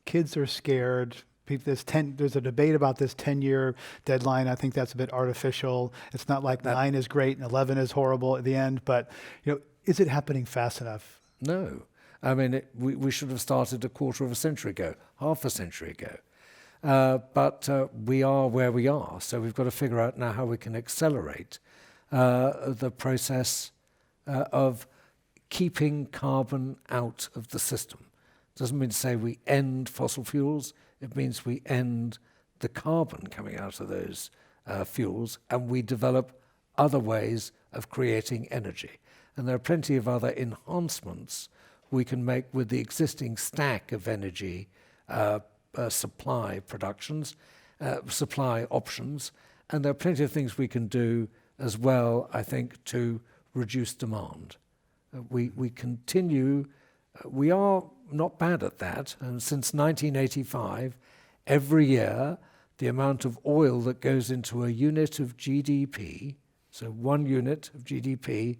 Kids are scared. There's a debate about this 10-year deadline. I think that's a bit artificial. It's not like 9 is great and 11 is horrible at the end, but is it happening fast enough? No. I mean, we should have started a quarter of a century ago, half a century ago. But we are where we are, so we've got to figure out now how we can accelerate the process of keeping carbon out of the system. Doesn't mean to say we end fossil fuels. It means we end the carbon coming out of those fuels, and we develop other ways of creating energy. And there are plenty of other enhancements we can make with the existing stack of energy supply options, and there are plenty of things we can do as well, I think, to reduce demand. We continue, we are not bad at that, and since 1985, every year, the amount of oil that goes into a unit of GDP, so 1 unit of GDP,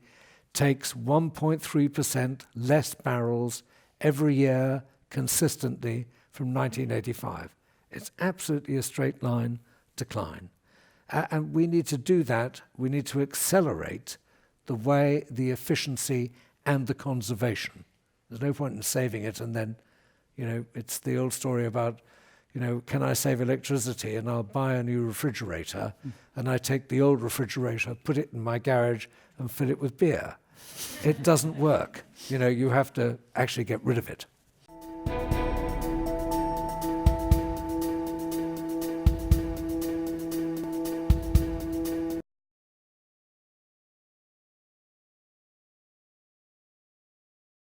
takes 1.3% less barrels every year consistently from 1985. It's absolutely a straight line decline. And we need to do that. We need to accelerate the way, the efficiency, and the conservation. There's no point in saving it and then, it's the old story about, can I save electricity and I'll buy a new refrigerator and I take the old refrigerator, put it in my garage and fill it with beer. It doesn't work. You have to actually get rid of it.